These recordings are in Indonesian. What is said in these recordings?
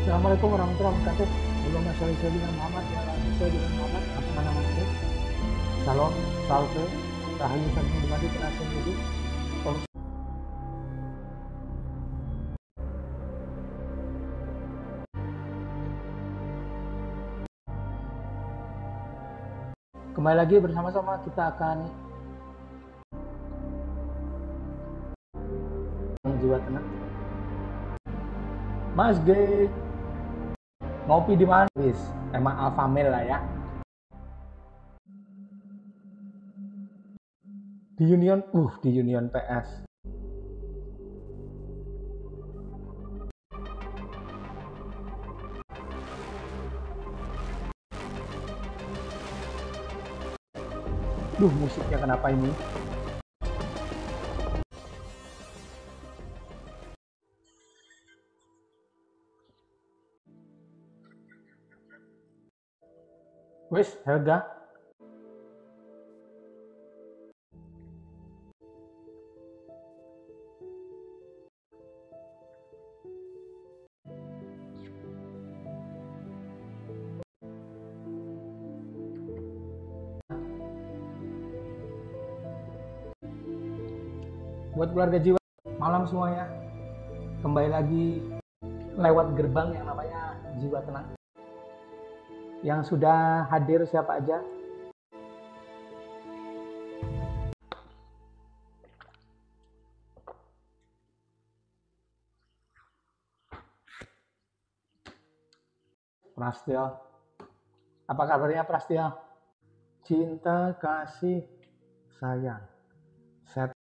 Assalamualaikum warahmatullahi wabarakatuh. Allahumma sholli sayyidina Muhammad wa ala ali sayyidina Muhammad. Apa namanya? Shalom, salam, rahayu saking dumadi terasing hidup. Kembali lagi bersama-sama kita akan jiwa tenang. Mas G, ngopi di mana? Wis, emang Alpha Male lah ya. Di Union PS. Musiknya kenapa ini? Wis, Helga. Buat keluarga jiwa, malam semuanya. Kembali lagi lewat gerbang yang namanya Jiwa Tenang. Yang sudah hadir siapa aja? Prastio. Apa kabarnya Prastio? Cinta, kasih, sayang. Set.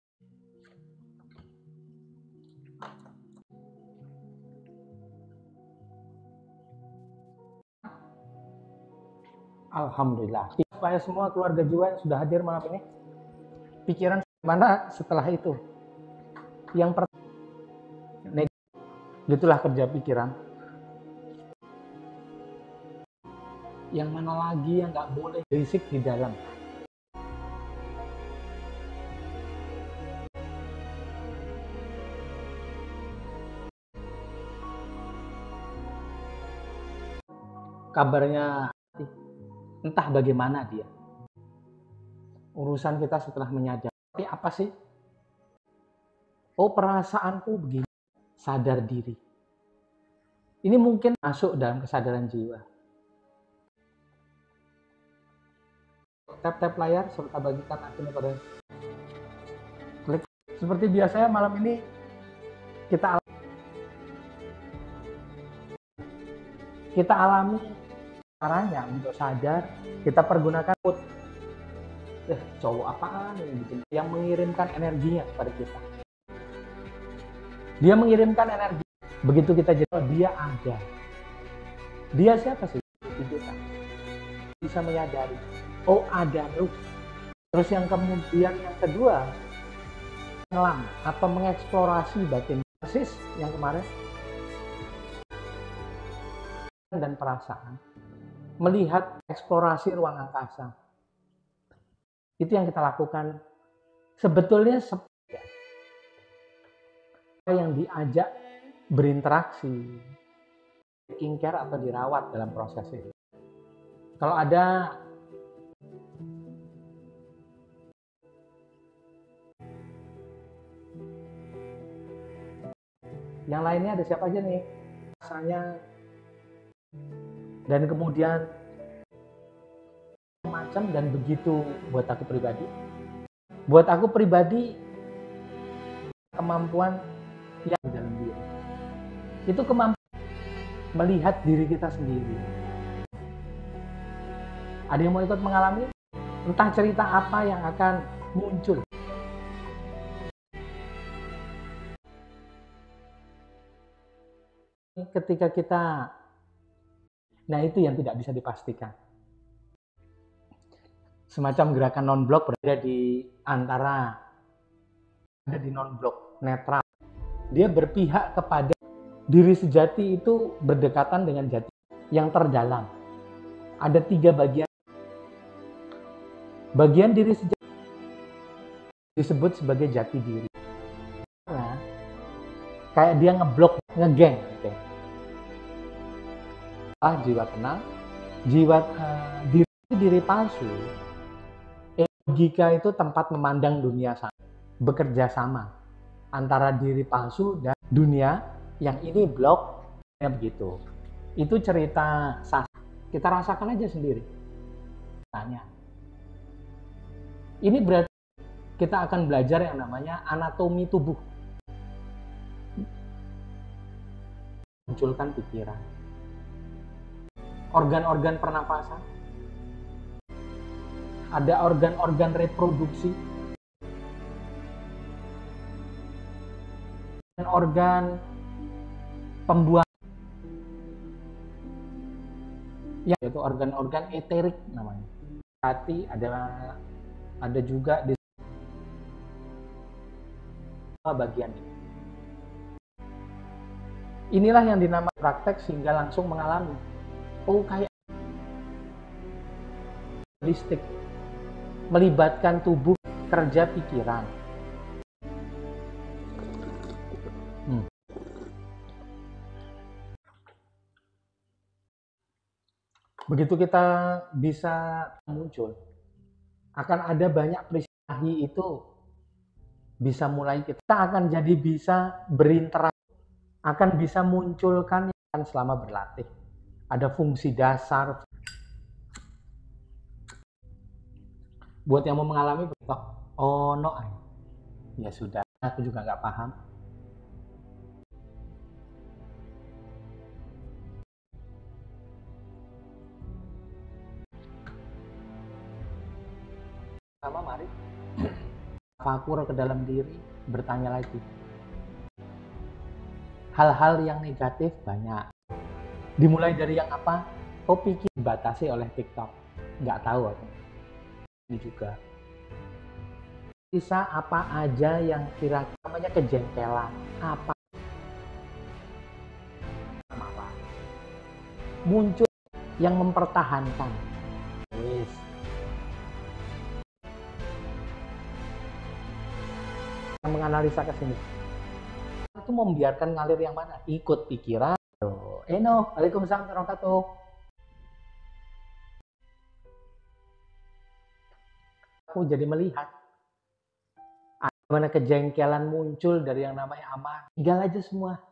Alhamdulillah. Supaya semua keluarga jiwa yang sudah hadir malam ini, pikiran mana setelah itu? Yang pertama, itulah kerja pikiran. Yang mana lagi yang nggak boleh berisik di dalam? Kabarnya entah bagaimana dia. Urusan kita setelah menyadari. Tapi apa sih? Oh, perasaanku begini. Sadar diri. Ini mungkin masuk dalam kesadaran jiwa. Tap-tap layar serta bagikan akunnya pada klik. Seperti biasanya malam ini kita alami caranya untuk sadar. Kita pergunakan mood. Cowok apaan ini yang mengirimkan energinya kepada kita. Dia mengirimkan energi. Begitu kita jadi, dia ada. Dia siapa sih? Kita bisa menyadari. Oh, ada ruh. Terus yang kemudian yang kedua, ngelam atau mengeksplorasi batin. Persis yang kemarin. Dan perasaan. Melihat eksplorasi ruang angkasa. Itu yang kita lakukan. Sebetulnya yang diajak berinteraksi, taking care atau dirawat dalam proses itu. Kalau ada yang lainnya, ada siapa aja nih? Rasanya. Dan kemudian macam dan begitu buat aku pribadi. Buat aku pribadi, kemampuan yang dalam diri. Itu kemampuan melihat diri kita sendiri. Ada yang mau ikut mengalami? Entah cerita apa yang akan muncul. Ketika kita, nah itu yang tidak bisa dipastikan. Semacam gerakan non-blok berada di antara, ada di non-blok, netral. Dia berpihak kepada diri sejati itu berdekatan dengan jati yang terdalam. Ada 3 bagian. Bagian diri sejati disebut sebagai jati diri. Nah, kayak dia ngeblok, ngegeng gitu. jiwa tenang, jiwa diri palsu. Logika itu tempat memandang dunia sama, bekerja sama antara diri palsu dan dunia yang ini blok, ya begitu. Itu cerita sastra. Kita rasakan aja sendiri. Tanya. Ini berarti kita akan belajar yang namanya anatomi tubuh. Munculkan pikiran. Organ-organ pernapasan. Ada organ-organ reproduksi. Dan organ pembuangan. Yaitu organ-organ eterik namanya. Hati ada juga di bagian ini. Inilah yang dinamakan praktek sehingga langsung mengalami. Oh, kayak holistik, melibatkan tubuh, kerja pikiran. Begitu kita bisa muncul, akan ada banyak peristiwa itu bisa mulai kita akan jadi bisa berinteraksi, akan bisa munculkan selama berlatih. Ada fungsi dasar. Buat yang mau mengalami, oh no, ya sudah, aku juga nggak paham. Sama mari fakur ke dalam diri, bertanya lagi. Hal-hal yang negatif banyak. Dimulai dari yang apa? Oh, pikir dibatasi oleh TikTok. Nggak tahu aku. Ini juga. Bisa apa aja yang kira-kira namanya kejengkelan. Apa? Marah. Muncul yang mempertahankan. Wis. Menganalisa ke sini. Itu membiarkan ngalir yang mana? Ikut pikiran. No, Waalaikumsalam warahmatullahi wabarakatuh. Aku jadi melihat bagaimana kejengkelan muncul dari yang namanya amarah. Tinggal aja semua.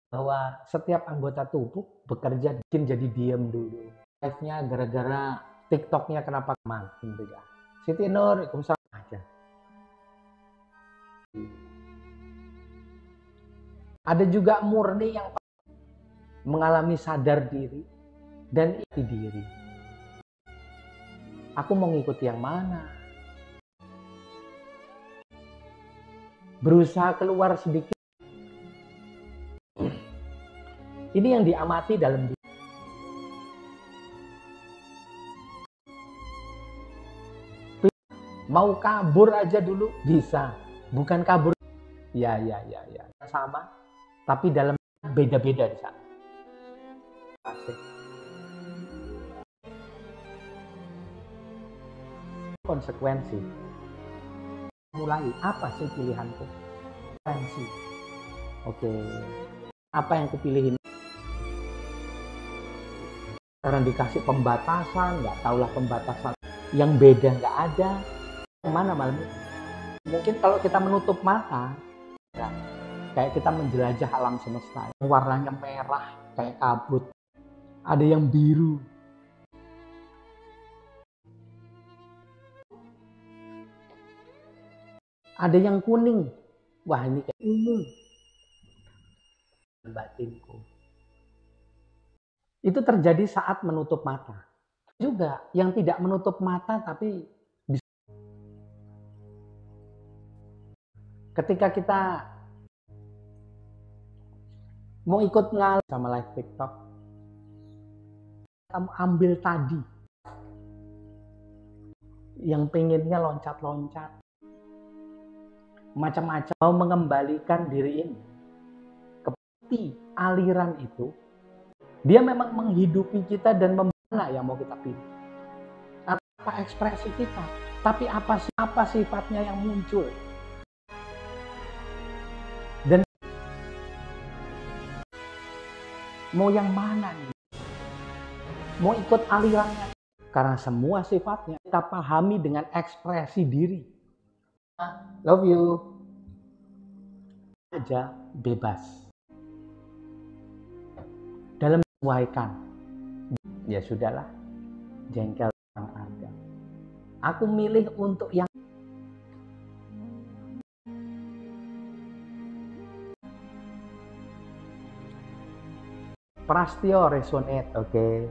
Bahwa setiap anggota tubuh bekerja bikin jadi diem dulu. Live-nya gara-gara TikTok-nya kenapa kemana? Siti Nur, Waalaikumsalam aja. Ada juga murni yang mengalami sadar diri dan isi diri. Aku mau ngikuti yang mana? Berusaha keluar sedikit. Ini yang diamati dalam diri. Mau kabur aja dulu bisa. Bukan kabur. Ya. Sama. Tapi dalam beda-beda di sana. Asik. Konsekuensi. Mulai, apa sih pilihanku? Konsekuensi. Oke. Apa yang kupilihin? Karena dikasih pembatasan, nggak tahulah pembatasan. Yang beda nggak ada. Yang mana malam ini? Mungkin kalau kita menutup mata, ya, kayak kita menjelajah alam semesta. Warnanya merah, kayak kabut. Ada yang biru. Ada yang kuning. Wah, ini kayak batinku. Itu terjadi saat menutup mata. Juga yang tidak menutup mata tapi bisa. Ketika kita mau ikut ngalir sama live TikTok, kamu ambil tadi yang pengennya loncat-loncat, macam-macam, mau mengembalikan diri ini ke aliran itu. Dia memang menghidupi kita dan mana yang mau kita pilih. Apa ekspresi kita, tapi apa sifatnya yang muncul. Dan Mau yang mana nih? Mau ikut alirannya? Karena semua sifatnya kita pahami dengan ekspresi diri. Love you. Aja bebas. Dalam menyesuaikan. Ya sudahlah. Jengkel yang ada. Aku milih untuk yang Prastio resonate, oke.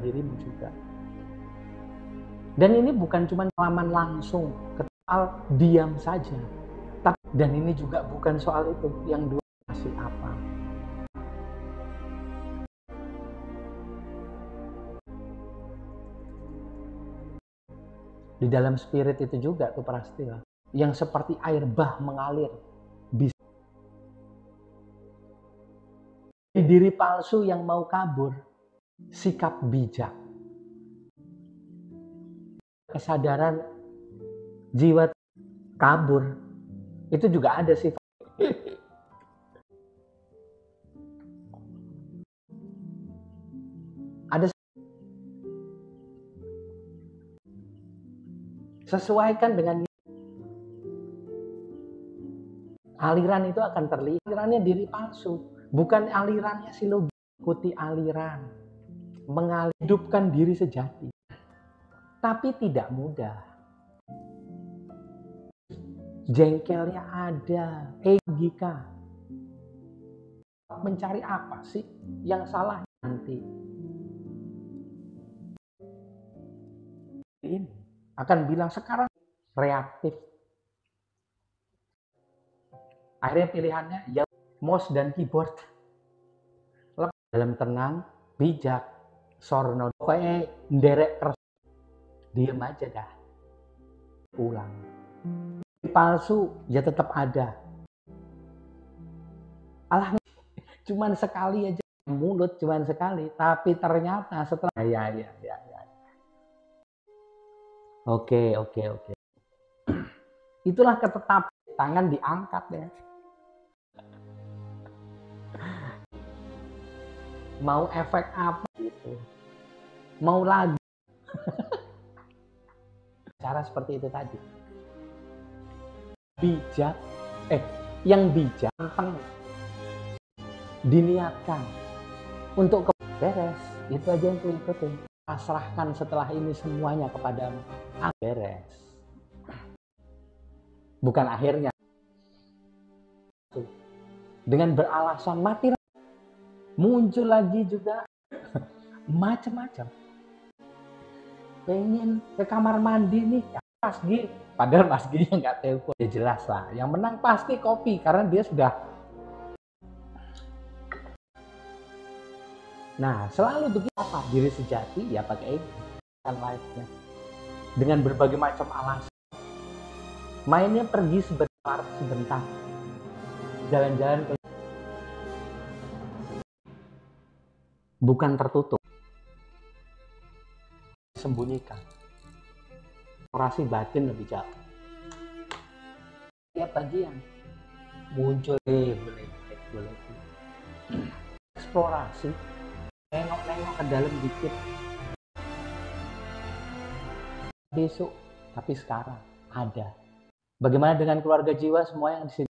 Dirimu juga. Dan ini bukan cuma pengalaman langsung, soal diam saja. Dan ini juga bukan soal itu. Yang dua masih apa? Di dalam spirit itu juga tuh Prastio. Yang seperti air bah mengalir. Bisa. Diri palsu yang mau kabur, sikap bijak, kesadaran jiwa kabur, itu juga ada sifat. Ada sesuaikan dengan aliran itu akan terlihat. Alirannya diri palsu. Bukan alirannya silogi, ikuti aliran, menghidupkan diri sejati. Tapi tidak mudah. Jengkelnya ada, logika. Mencari apa sih yang salah nanti? Ini akan bilang sekarang reaktif. Akhirnya pilihannya ya mouse dan keyboard. Dalam tenang, bijak, sorno, pokoknya nderek keras. Diem aja dah. Pulang. Palsu ya tetap ada. Alah, cuman sekali aja. Mulut cuman sekali. Tapi ternyata setelah ya. Oke. Itulah ketetapan. Tangan diangkat ya. Mau efek apa gitu, mau lagi cara seperti itu tadi. Bijak, yang bijak diniatkan untuk beres, itu aja yang ikutin. Pasrahkan setelah ini semuanya kepadamu. Beres, bukan akhirnya dengan beralasan mati. Muncul lagi juga macam-macam. Pengen ke kamar mandi nih, Mas Gi. Padahal Mas Gi nggak telepon. Ya jelas lah, yang menang pasti kopi karena dia sudah. Nah, selalu begitu apa? Diri sejati ya pakai ini kan live-nya. Dengan berbagai macam alasan. Mainnya pergi sebentar. Jalan-jalan ke bukan tertutup, sembunyikan. Orasi batin lebih jauh. Tiap bagian muncul boleh. Eksplorasi, nengok ke dalam dikit. Besok, tapi sekarang ada. Bagaimana dengan keluarga jiwa semua yang di sini?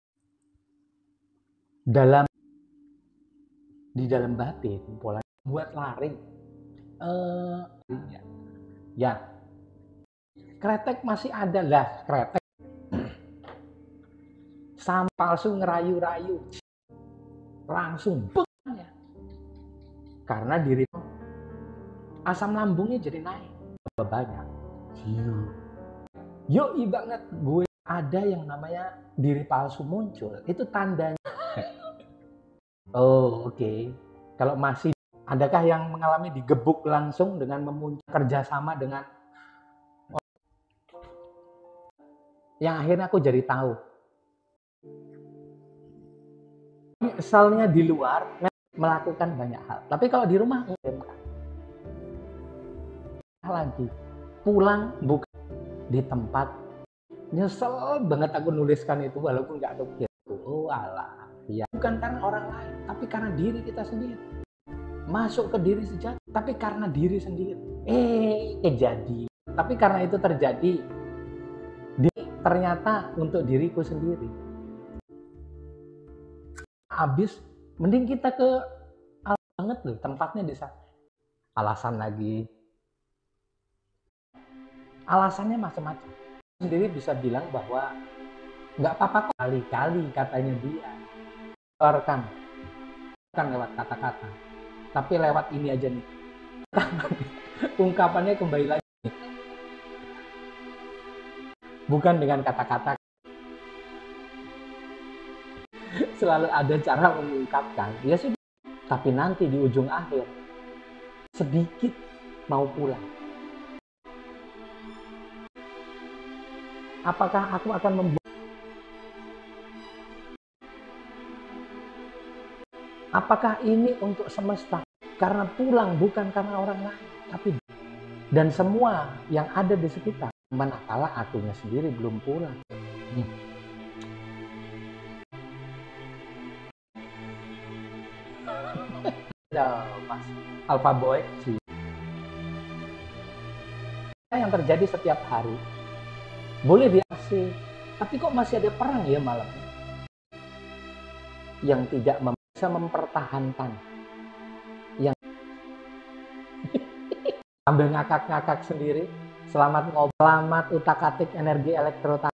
Di dalam batin, pola buat lari. Ya. Kretek masih ada lah, kretek. Sama palsu ngerayu-rayu. Langsung ya. Karena diri asam lambungnya jadi naik. Banyak. Yoi banget, gue ada yang namanya diri palsu muncul. Itu tandanya. Oh, oke. Kalau masih, adakah yang mengalami digebuk langsung dengan memuncul kerjasama dengan yang akhirnya aku jadi tahu. Misalnya di luar melakukan banyak hal, tapi kalau di rumah lagi pulang bukan di tempat. Nyesel banget aku nuliskan itu walaupun nggak kepikir. Oh alah. Ya, bukan karena orang lain, tapi karena diri kita sendiri. Masuk ke diri sejati, tapi karena diri sendiri. Kejadian. Tapi karena itu terjadi, ternyata untuk diriku sendiri. Habis, mending kita ke banget loh, tempatnya di sana. Alasan lagi. Alasannya macam-macam. Sendiri bisa bilang bahwa nggak apa-apa kok, kali-kali katanya dia. Keluarkan. Bukan lewat kata-kata, tapi lewat ini aja nih. Ungkapannya kembali lagi. Bukan dengan kata-kata. Selalu ada cara mengungkapkan. Ya sudah. Tapi nanti di ujung akhir, sedikit mau pulang. Apakah aku akan membuat? Apakah ini untuk semesta? Karena pulang bukan karena orang lain, tapi dan semua yang ada di sekitar. Manakala akunya sendiri belum pulang. Mas Alpha Boy sih. Yang terjadi setiap hari boleh diakses, tapi kok masih ada perang ya malam yang tidak bisa mempertahankan, yang sambil ngakak-ngakak sendiri. Selamat ngobrol, selamat utak-atik energi elektrotak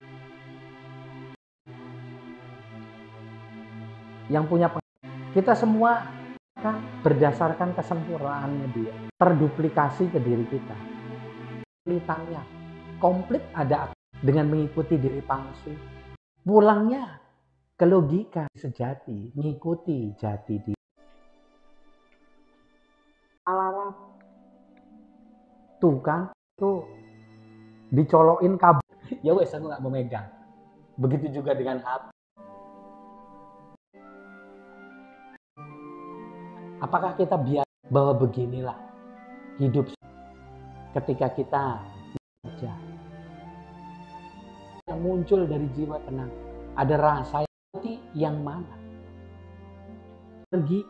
yang punya kita semua kan berdasarkan kesempurnaannya dia terduplikasi ke diri kita. Kulitannya komplit ada dengan mengikuti diri palsu. Pulangnya ke logika sejati, mengikuti jati diri. Alarm tuh kan tuh dicolokin kabel. Ya wes, aku nggak memegang. Begitu juga dengan HP. Apakah kita biar bahwa beginilah hidup ketika kita bekerja? Yang muncul dari jiwa tenang, ada rasa yang mana? Pergi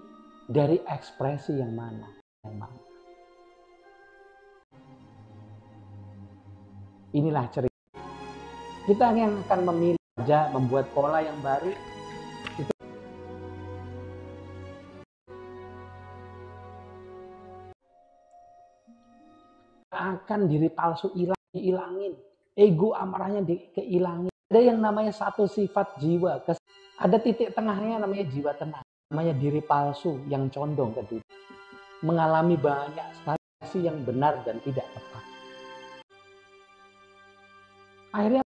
dari ekspresi yang mana? Yang mana? Inilah cerita. Kita yang akan memilih saja membuat pola yang baru. Itu akan diri palsu hilangin. Ego amarahnya keilangin. Ada yang namanya satu sifat jiwa. Ada titik tengahnya namanya jiwa tenang. Namanya diri palsu yang condong ke dunia. Mengalami banyak sekali yang benar dan tidak tepat. Akhirnya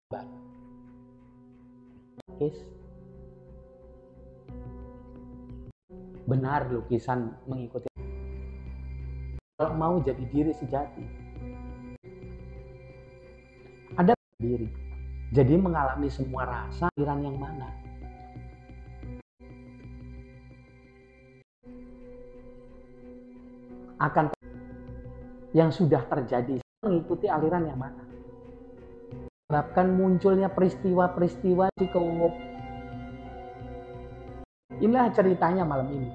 benar lukisan mengikuti. Kalau mau jadi diri sejati, ada diri. Jadi mengalami semua rasa, aliran yang mana? Akan yang sudah terjadi mengikuti aliran yang mana? Menyebabkan munculnya peristiwa-peristiwa psikologi. Inilah ceritanya malam ini.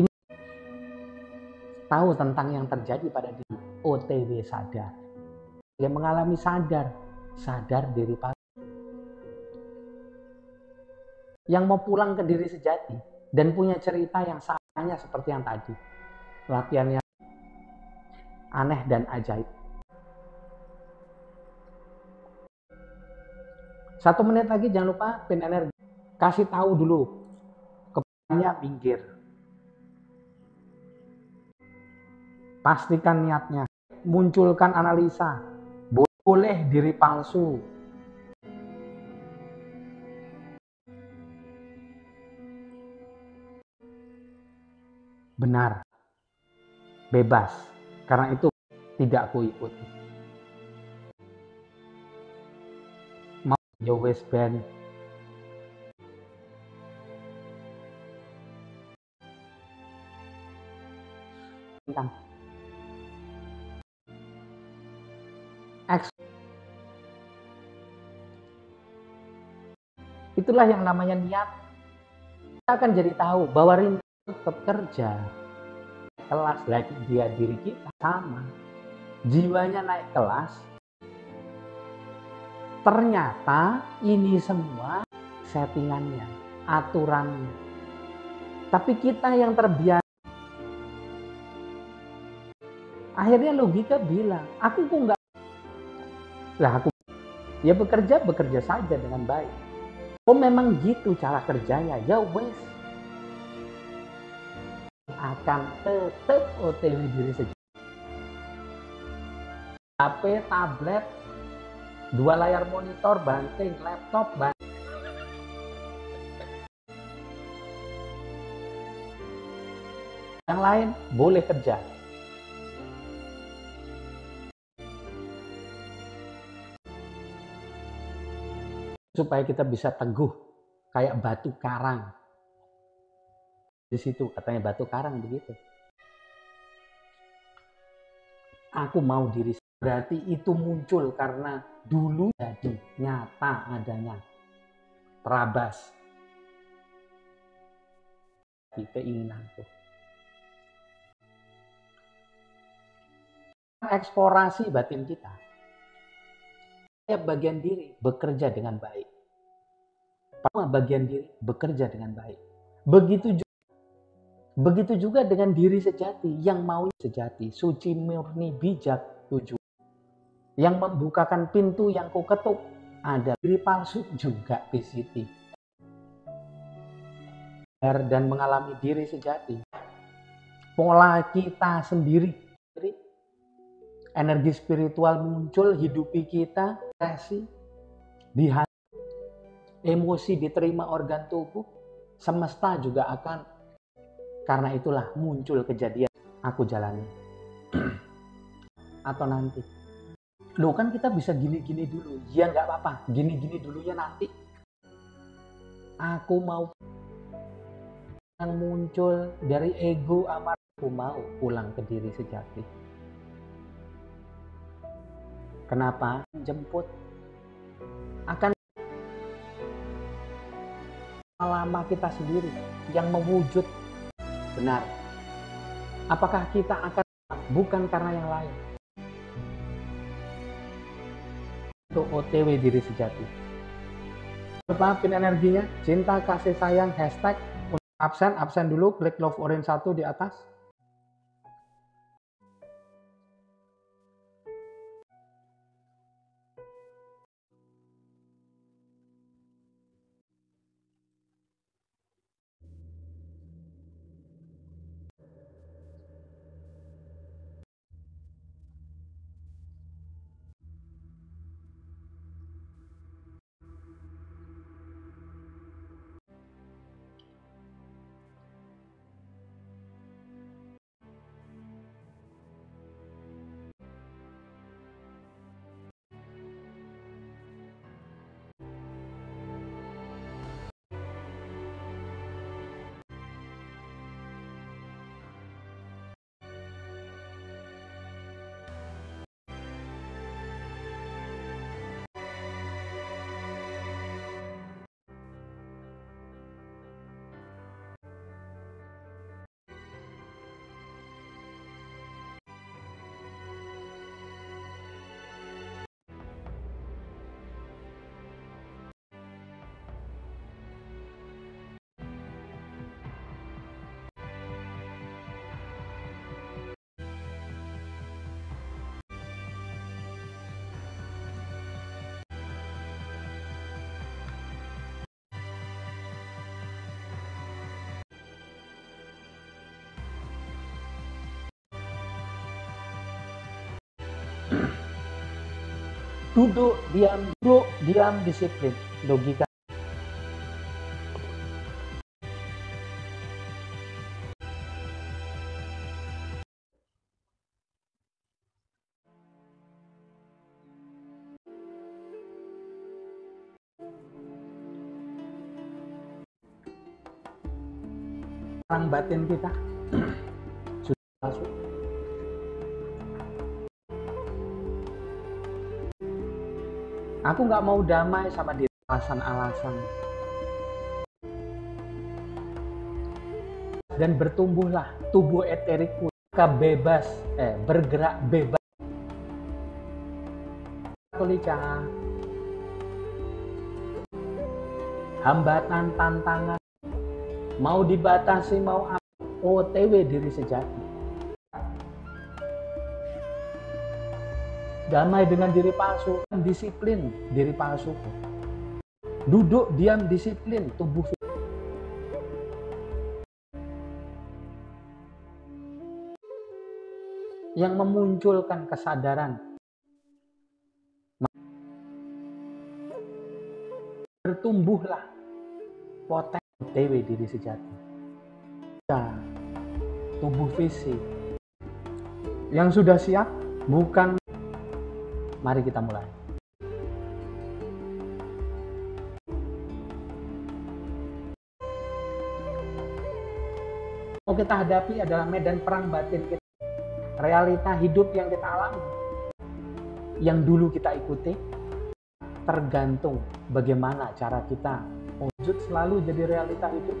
Ini tahu tentang yang terjadi pada diri. OTW sadar. Dia mengalami sadar diri palsu. Yang mau pulang ke diri sejati dan punya cerita yang samanya seperti yang tadi. Latihannya aneh dan ajaib. 1 menit lagi, jangan lupa pin energi. Kasih tahu dulu. Kepalanya minggir. Pastikan niatnya. Munculkan analisa. Boleh diri palsu. Benar. Bebas. Karena itu tidak aku ikuti. Your waistband. Itulah yang namanya niat. kita akan jadi tahu bahwa rintangan tetap kerja. Kelas lagi dia diri kita sama. Jiwanya naik kelas. Ternyata ini semua settingannya, aturannya. Tapi kita yang terbiasa. Akhirnya logika bilang, aku kok enggak. Lah aku ya bekerja saja dengan baik. Oh memang gitu cara kerjanya, ya wes. Akan tetap OTW diri sejati. HP, tablet, 2 layar monitor, banting, laptop, banting. Yang lain boleh kerja. Supaya kita bisa teguh kayak batu karang. Di situ katanya batu karang begitu. Aku mau diri, berarti itu muncul karena dulu jadi nyata adanya. Terabas di keinginanku. Eksplorasi batin kita. Setiap bagian diri bekerja dengan baik. Semua bagian diri bekerja dengan baik. Begitu juga dengan diri sejati yang mau sejati, suci, murni, bijak, tujuh. Yang membukakan pintu yang ku ketuk ada diri palsu juga PCT. Dan mengalami diri sejati. Pola kita sendiri. Energi spiritual muncul, hidupi kita, kasih, di hati, emosi diterima organ tubuh, semesta juga akan. Karena itulah muncul kejadian aku jalani. Atau nanti. Loh kan kita bisa gini-gini dulu. Ya nggak apa-apa, gini-gini dulunya nanti. Aku mau yang muncul dari ego amarah. Aku mau pulang ke diri sejati. Kenapa? Jemput akan lama kita sendiri yang mewujud benar. Apakah kita akan bukan karena yang lain? Untuk OTW diri sejati. Maafin energinya, cinta, kasih sayang, hashtag absen dulu, klik love orange 1 di atas. Duduk, diam, disiplin. Logika. Orang batin kita sudah masuk. Aku nggak mau damai sama diri, alasan-alasan. dan bertumbuhlah tubuh eterikku, maka bergerak bebas. Katolika, hambatan, tantangan, mau dibatasi, mau apa, OTW diri sejati. Damai dengan diri palsu, disiplin diri palsuku. Duduk diam disiplin tubuh. Yang memunculkan kesadaran. Bertumbuhlah potensi OTW diri sejati. Tubuh fisik yang sudah siap, bukan. Mari kita mulai. Mau kita hadapi adalah medan perang batin kita. Realita hidup yang kita alami, yang dulu kita ikuti, tergantung bagaimana cara kita wujud selalu jadi realita hidup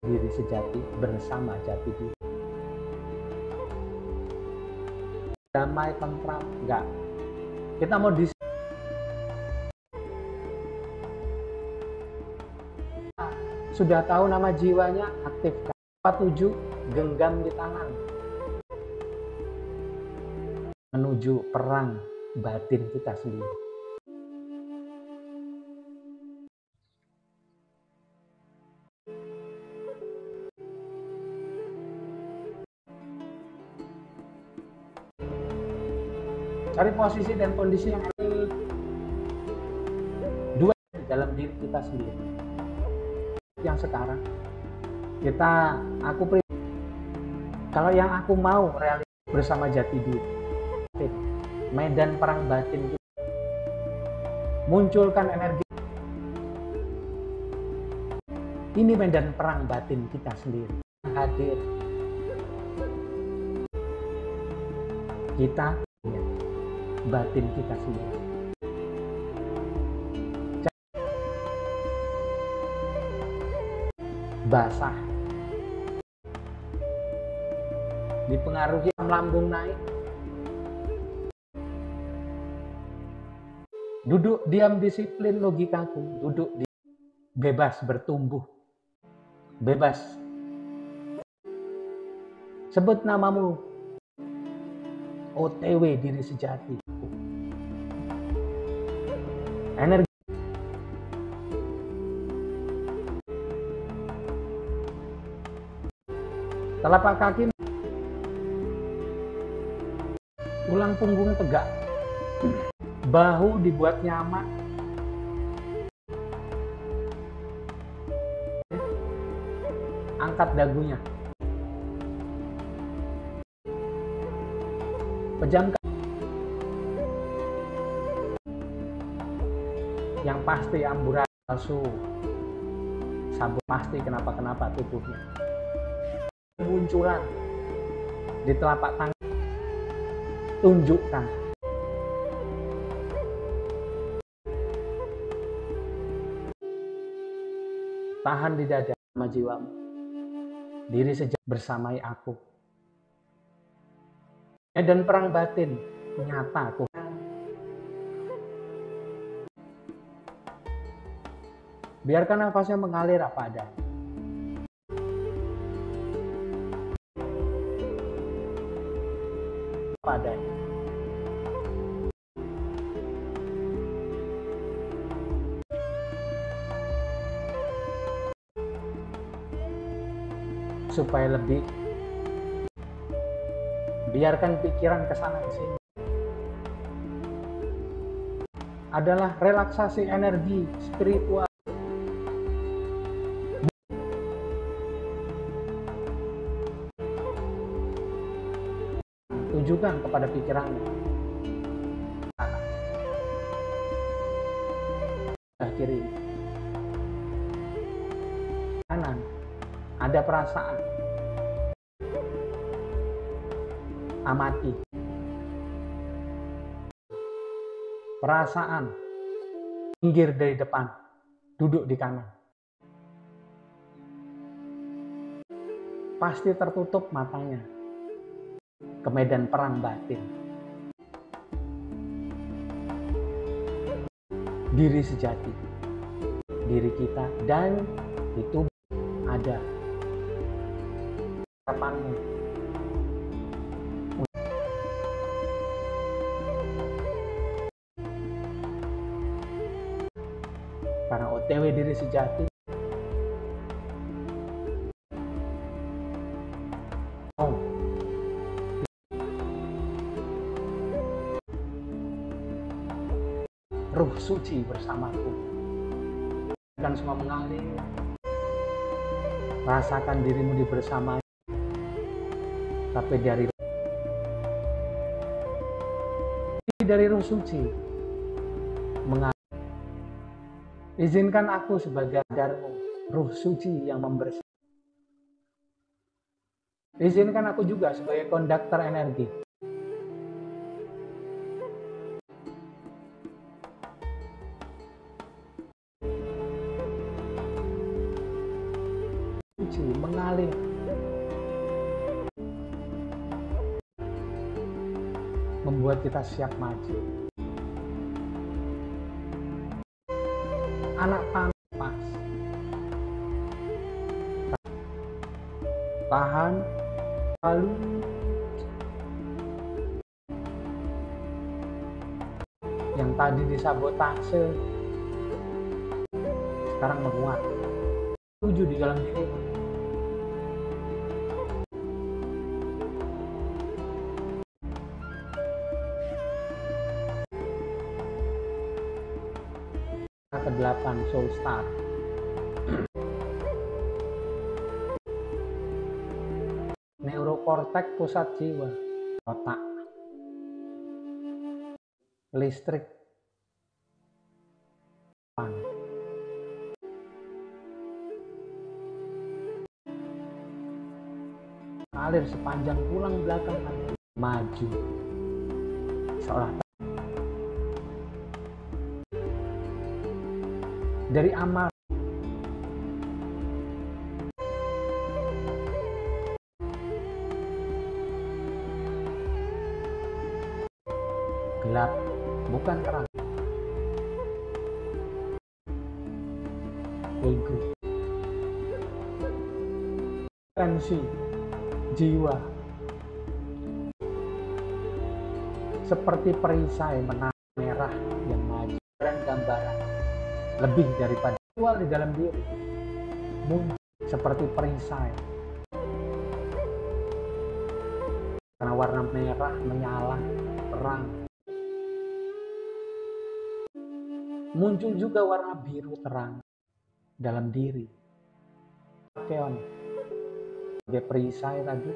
diri sejati bersama jati diri. Damai, tentram, enggak. Kita mau sudah tahu nama jiwanya, aktifkan. 7 genggam di tangan. Menuju perang batin kita sendiri. Cari posisi dan kondisi yang dua dalam diri kita sendiri. Yang sekarang kalau yang aku mau realisasi bersama jati diri, medan perang batin kita, munculkan energi. Ini medan perang batin kita sendiri hadir. Kita batin kita sendiri. Basah, dipengaruhi lambung naik. Duduk diam disiplin logikaku, duduk di bebas bertumbuh, bebas. Sebut namamu, OTW diri sejati. Energi. Telapak kaki, tulang punggung tegak, bahu dibuat nyaman, angkat dagunya, pejamkan. Yang pasti amburan palsu, sabun pasti kenapa-kenapa tubuhnya. Munculan di telapak tangan, tunjukkan. Tahan di dada sama jiwamu. Diri sejati bersamai aku. Dan perang batin nyata aku. Biarkan nafasnya mengalir apa adanya. Apa adanya. Supaya lebih, biarkan pikiran ke sana ke sini. Adalah relaksasi energi spiritual. Tujukan kepada pikiranmu. Kiri, kanan, ada perasaan. Amati perasaan. Minggir dari depan, duduk di kanan. pasti tertutup matanya ke medan perang batin. Diri sejati, diri kita, dan itu ada harapanmu. Karena OTW diri sejati ruh suci bersamaku dan semua mengalir. Rasakan dirimu dibersamai, tapi dari ruh suci mengalir. Izinkan aku sebagai sadarmu, ruh suci yang membersih. Izinkan aku juga sebagai konduktor energi. Suci mengalir. Membuat kita siap maju. Anak tanpa tahan, lalu yang tadi disabotase sekarang menguat. Tuju di dalam diri. Ke-8 Soul Star. Neurokortek pusat jiwa, otak, listrik, alir sepanjang tulang belakang maju, seolah dari amal gelap, bukan terang. Ego, tensi, jiwa, seperti perisai menara merah yang maju dan gambaran lebih daripada visual di dalam diri, muncul seperti perisai karena warna merah menyala terang. Muncul juga warna biru terang dalam diri. Keon sebagai perisai tadi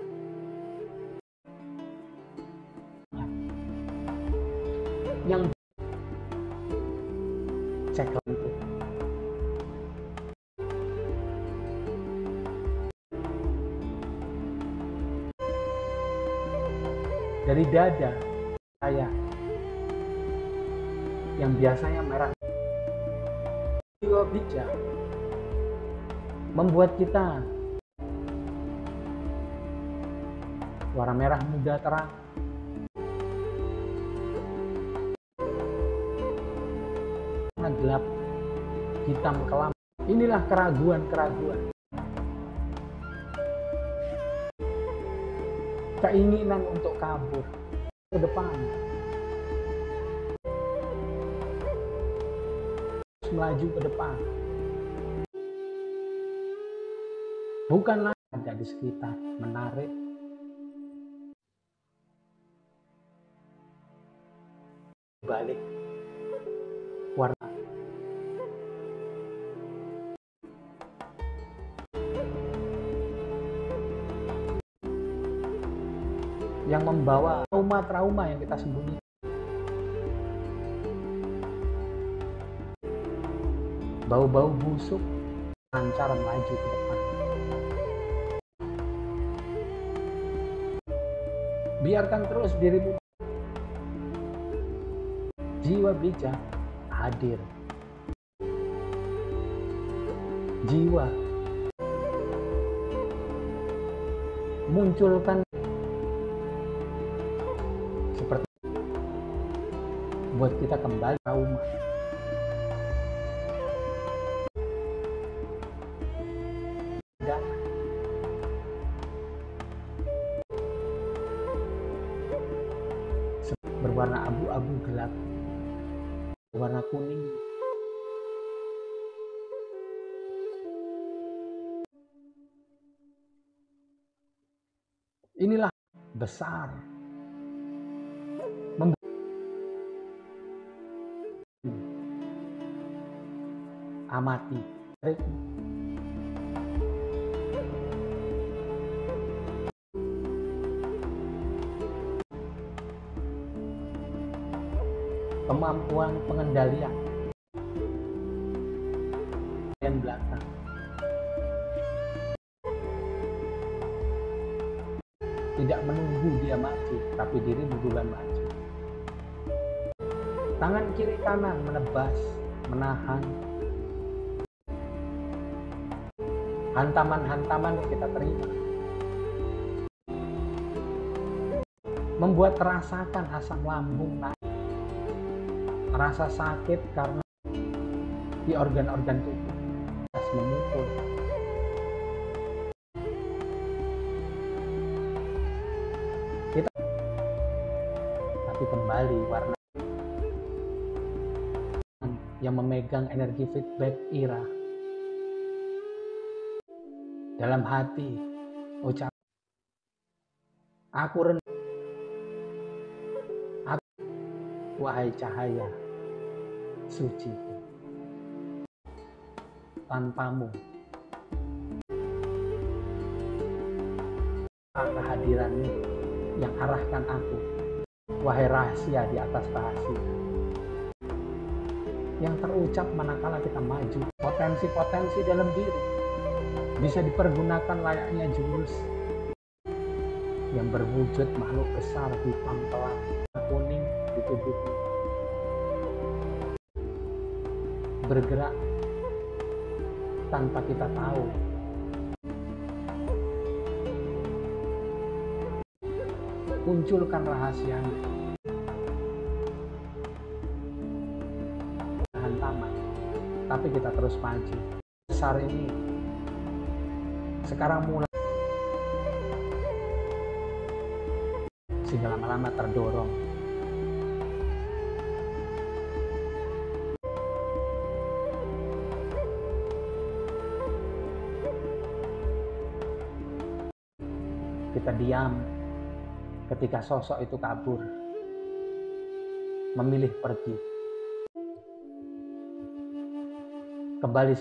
yang cek itu dari dada saya yang biasanya merah. Jiwa bijak membuat kita warna merah muda terang, warna gelap hitam kelam. Inilah keraguan-keraguan, keinginan untuk kabur ke depan, melaju ke depan, bukanlah ada di sekitar menarik. Balik warna yang membawa trauma-trauma yang kita sembunyikan. Bau-bau busuk lancar maju ke depan. Biarkan terus dirimu. Jiwa bijak hadir. Jiwa munculkan seperti buat kita kembali trauma. Berwarna abu-abu gelap, berwarna kuning. Inilah besar, amati. Kemampuan pengendalian bagian belakang. Tidak menunggu dia maju, tapi dirimu duluan maju. Tangan kiri kanan menebas, menahan hantaman-hantaman yang kita terima. Membuat terasakan asam lambung naik. Rasa sakit karena di organ-organ tubuh memukul. Kita tapi kembali warna yang memegang energi feedback Ira dalam hati ucap aku rendah, wahai cahaya suci, tanpamu kehadiranmu yang arahkan aku, wahai rahasia di atas rahasia yang terucap manakala kita maju. Potensi-potensi dalam diri bisa dipergunakan layaknya jurus yang berwujud makhluk besar di pangkalan kuning di tubuhmu, bergerak tanpa kita tahu. Munculkan rahasianya, hantaman, tapi kita terus maju. Besar ini sekarang mulai sehingga lama-lama terdorong. Kita diam ketika sosok itu kabur, memilih pergi. Kembali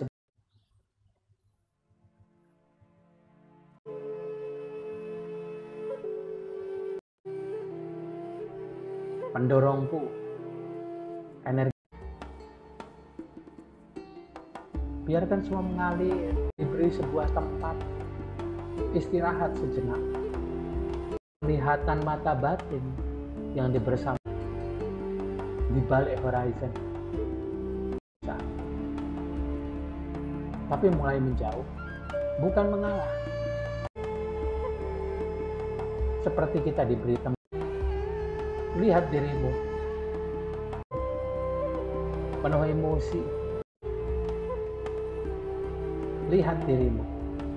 pendorongku, energi. Biarkan semua mengalir, diberi sebuah tempat istirahat sejenak. Kelihatan mata batin yang dibersama di balik horizon, tapi mulai menjauh, bukan mengalah. Seperti kita diberi tempat. Lihat dirimu penuh emosi, lihat dirimu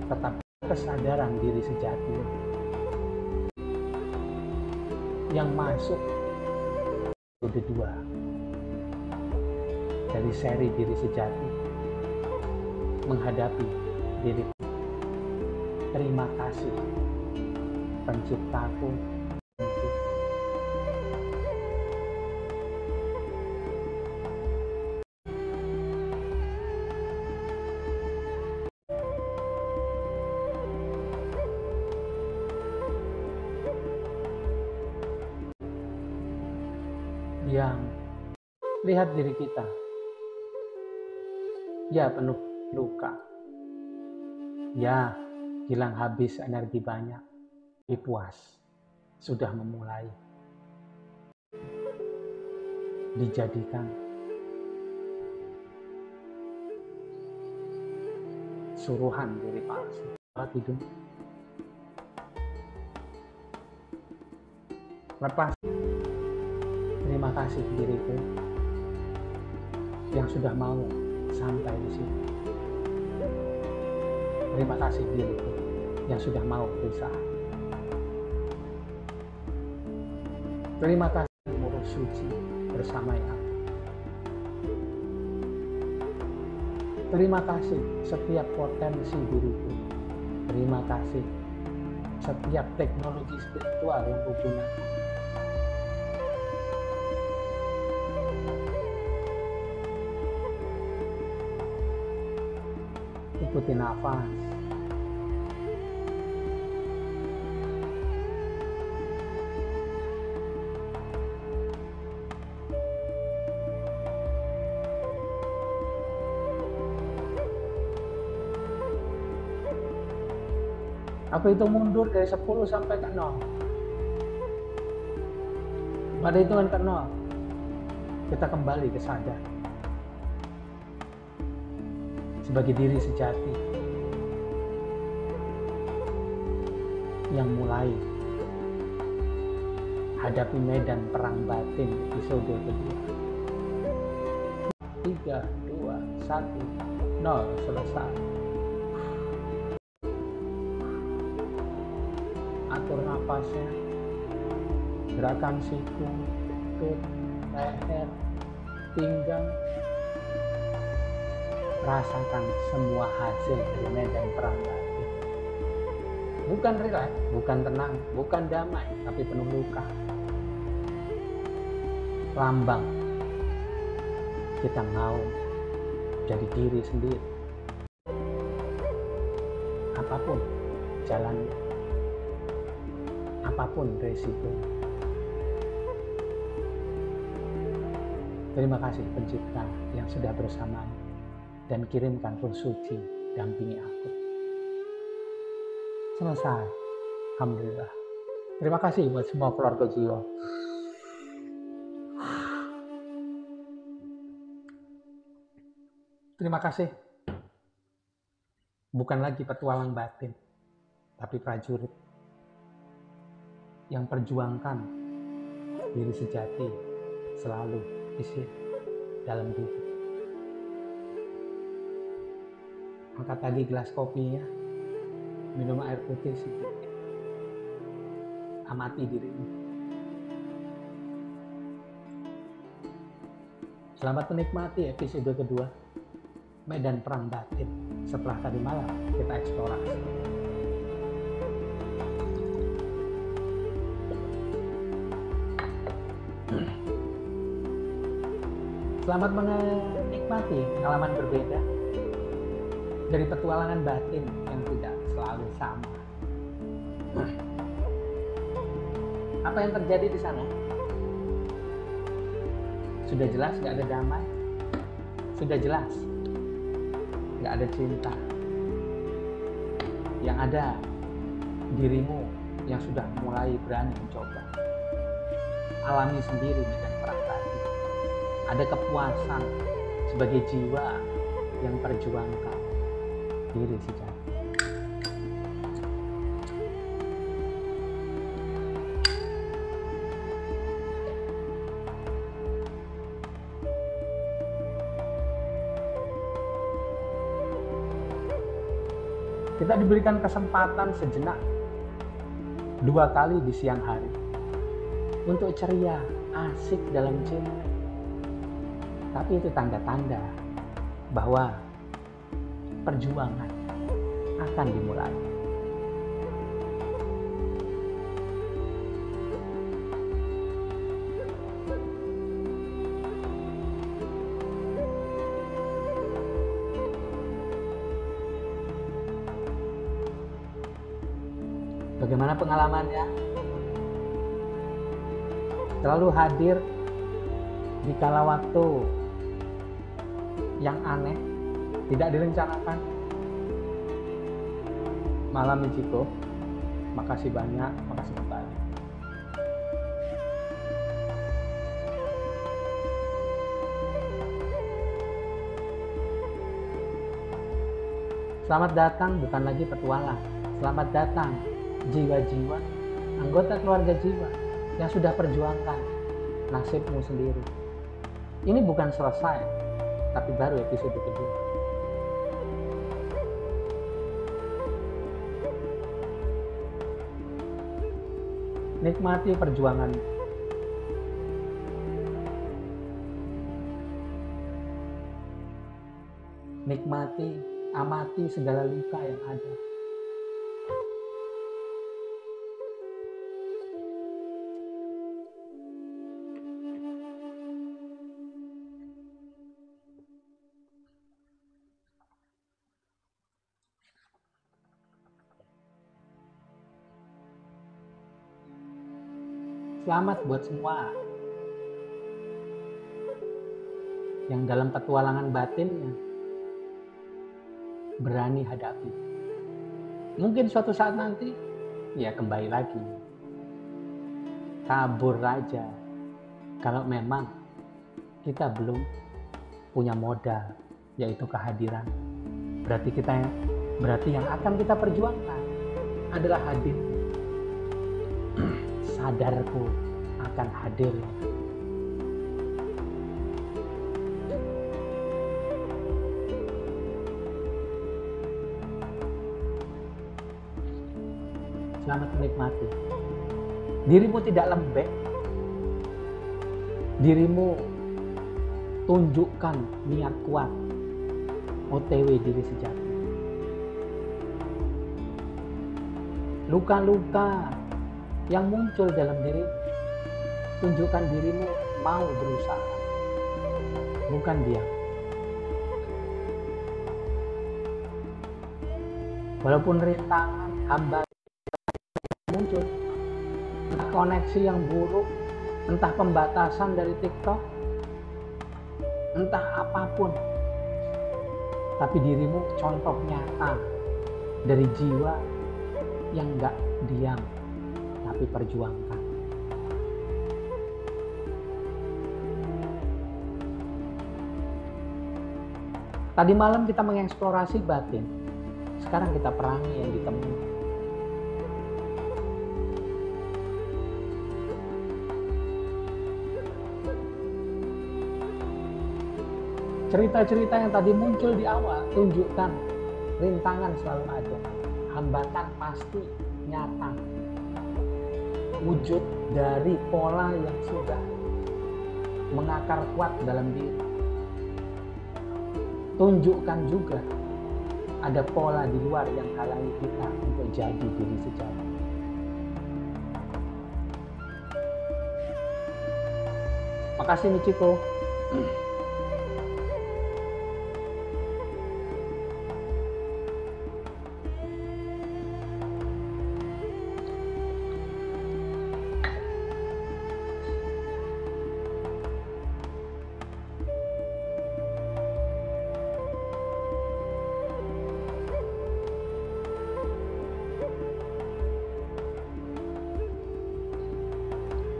tetap kesadaran diri sejati yang masuk episode 2 dari seri diri sejati menghadapi diri. Terima kasih penciptaku. Yang lihat diri kita, ya penuh luka, ya hilang habis energi banyak, tapi puas, sudah memulai dijadikan suruhan diri palsu. Tidur Lepas. Terima kasih diriku yang sudah mau sampai di sini. Terima kasih diriku yang sudah mau berusaha. Terima kasih murus suci bersama yang aku. Terima kasih setiap potensi diriku. Terima kasih setiap teknologi spiritual yang kugunakan. Ikuti nafas. Aku hitung mundur dari 10 sampai ke 0. Pada hitungan ke 0, kita kembali ke sadar. Sebagai diri sejati yang mulai hadapi medan perang batin episode kedua. 3, 2, 1, 0, selesai. Atur nafasnya, gerakan siku, lutut, leher, pinggang. Rasakan semua hasil dari medan perang batin. Bukan rileks, bukan tenang, bukan damai, tapi penuh luka. Lambang kita mau jadi diri sendiri. Apapun jalannya, apapun resiko. Terima kasih Pencipta yang sudah bersamanya dan kirimkan Roh Suci dampingi aku. Selesai. Alhamdulillah. Terima kasih buat semua keluarga jiwa. Terima kasih. Bukan lagi petualang batin, tapi prajurit yang perjuangkan diri sejati selalu isi dalam diri. Angkat lagi gelas kopinya, minum air putih sedikit, amati dirimu. Selamat menikmati episode kedua, medan perang batin. Setelah tadi malam kita eksplorasi. Selamat menikmati pengalaman berbeda dari petualangan batin yang tidak selalu sama. Apa yang terjadi di sana? Sudah jelas gak ada damai. Sudah jelas gak ada cinta. Yang ada dirimu yang sudah mulai berani mencoba. Alami sendiri medan perang batin. Ada kepuasan sebagai jiwa yang perjuangkan diri sejati. Kita diberikan kesempatan sejenak 2 kali di siang hari untuk ceria, asik dalam cinta. Tapi itu tanda-tanda bahwa perjuangan akan dimulai. Bagaimana pengalamannya? Selalu hadir di kala waktu yang aneh, tidak direncanakan. Malam Michiko, makasih banyak, makasih kembali. Selamat datang bukan lagi petualang. Selamat datang jiwa-jiwa, anggota keluarga jiwa yang sudah perjuangkan nasibmu sendiri. Ini bukan selesai, tapi baru episode kedua. Nikmati perjuangan. Nikmati, amati segala luka yang ada. Selamat buat semua yang dalam petualangan batinnya berani hadapi. Mungkin suatu saat nanti ya kembali lagi, kabur aja kalau memang kita belum punya modal, yaitu kehadiran. Berarti yang akan kita perjuangkan adalah hadir. Sadarku akan hadir. Selamat menikmati. Dirimu tidak lembek. Dirimu tunjukkan niat kuat. OTW diri sejati. Luka-luka yang muncul dalam diri, tunjukkan dirimu mau berusaha, bukan diam. Walaupun rintangan, hambatan muncul, entah koneksi yang buruk, entah pembatasan dari TikTok, entah apapun, tapi dirimu contoh nyata dari jiwa yang gak diam, tapi perjuangkan. Tadi malam kita mengeksplorasi batin. Sekarang kita perangi yang ditemui. Cerita-cerita yang tadi muncul di awal tunjukkan rintangan selalu ada. Hambatan pasti nyata. Wujud dari pola yang sudah mengakar kuat dalam diri. Tunjukkan juga ada pola di luar yang halangi kita untuk jadi diri sejati. Makasih Michiko.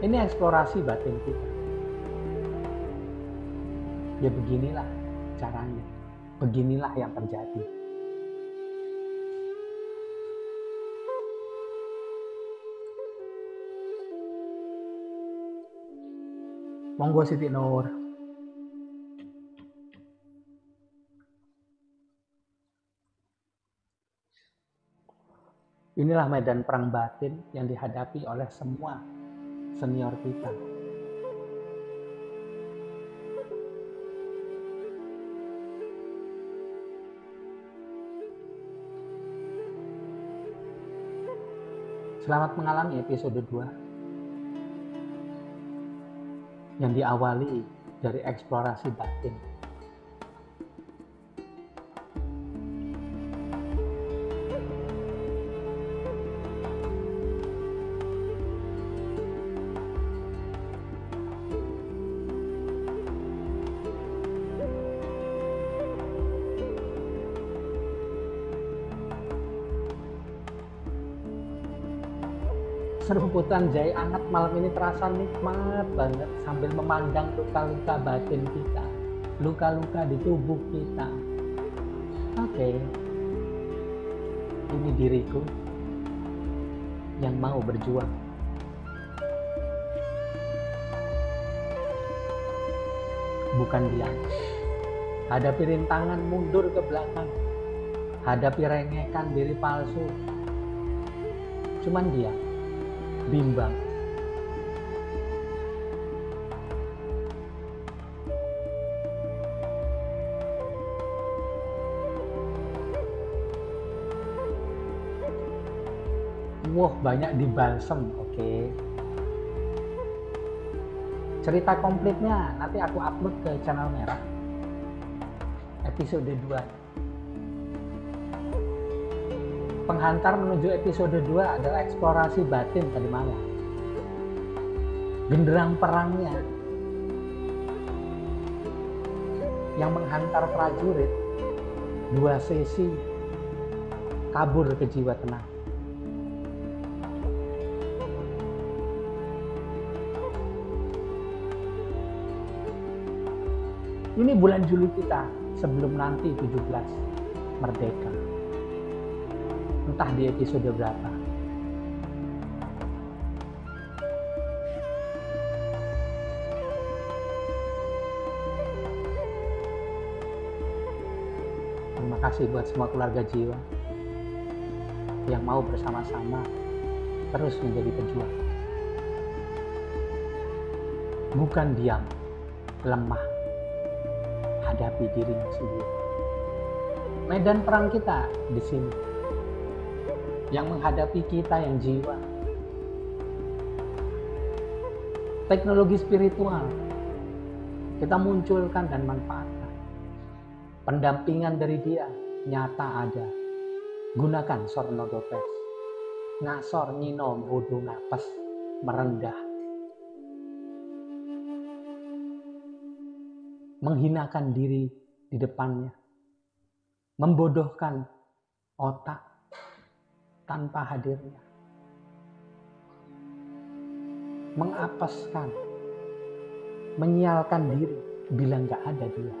Ini eksplorasi batin kita. Ya beginilah caranya. Beginilah yang terjadi. Monggo Siti Nur. Inilah medan perang batin yang dihadapi oleh semua senior kita. Selamat mengalami episode 2 yang diawali dari eksplorasi batin. Serumputan jahe hangat malam ini terasa nikmat banget sambil memandang luka-luka batin kita, luka-luka di tubuh kita. Oke, ini diriku yang mau berjuang. bukan diam. Hadapi rintangan, mundur ke belakang. Hadapi rengekan, diri palsu. Cuman diam, bimbang. Wah, banyak di balsem, oke. Cerita komplitnya nanti aku upload ke channel merah. Episode 2. Penghantar menuju episode 2 adalah eksplorasi batin tadi malam. Genderang perangnya yang menghantar prajurit 2 sesi kabur ke jiwa tenang. Ini bulan Juli kita sebelum nanti 17 merdeka. Entah di episode berapa. Terima kasih buat semua keluarga jiwa yang mau bersama-sama terus menjadi pejuang. Bukan diam, lemah, hadapi dirimu sendiri. Medan perang kita di sini. Yang menghadapi kita yang jiwa. Teknologi spiritual kita munculkan dan manfaatkan. Pendampingan dari dia nyata ada. Gunakan Sorno Dopes. Ngasor nyino bodoh napas merendah. Menghinakan diri di depannya. Membodohkan otak tanpa hadirnya. Mengapeskan. Menyialkan diri bila nggak ada dia.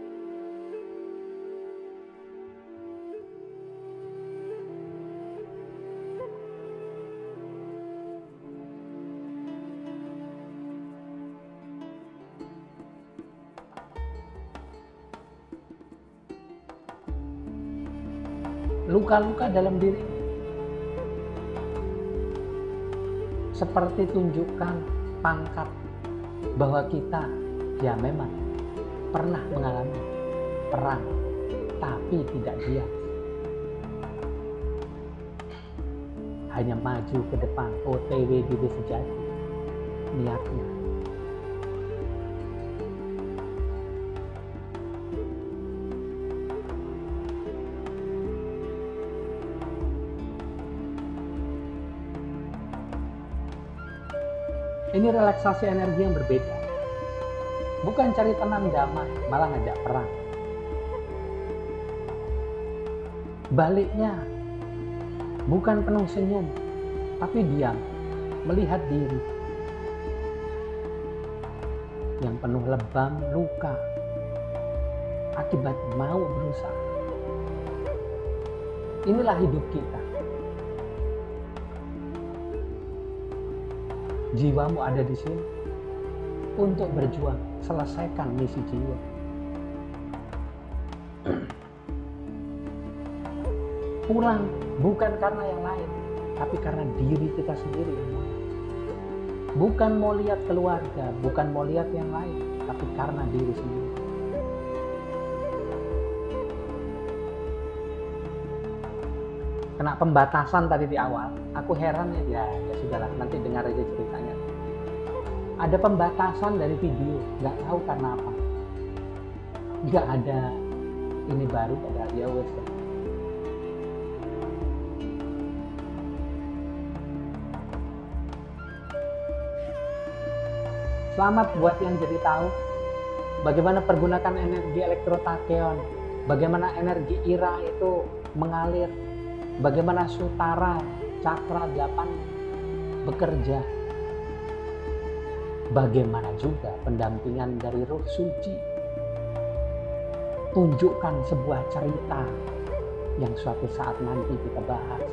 Luka-luka dalam diri seperti tunjukkan pangkat bahwa kita ya memang pernah mengalami perang tapi tidak diam, hanya maju ke depan, OTW diri sejati niatnya. Ini relaksasi energi yang berbeda. Bukan cari tenang damai, malah ngajak perang. Baliknya, bukan penuh senyum, tapi diam, melihat diri. Yang penuh lebam, luka, akibat mau berusaha. Inilah hidup kita. Jiwamu ada di sini untuk berjuang, selesaikan misi jiwa. Pulang bukan karena yang lain, tapi karena diri kita sendiri. Bukan mau lihat keluarga, bukan mau lihat yang lain, tapi karena diri sendiri. Kena pembatasan tadi di awal, aku heran ya sudahlah, nanti dengar aja ceritanya. Ada pembatasan dari video, nggak tahu karena apa. Nggak ada ini baru, ada ya wes. Selamat buat yang jadi tahu bagaimana pergunakan energi elektrotakeon, bagaimana energi ira itu mengalir. Bagaimana sutara cakra 8 bekerja. Bagaimana juga pendampingan dari roh suci. Tunjukkan sebuah cerita yang suatu saat nanti kita bahas.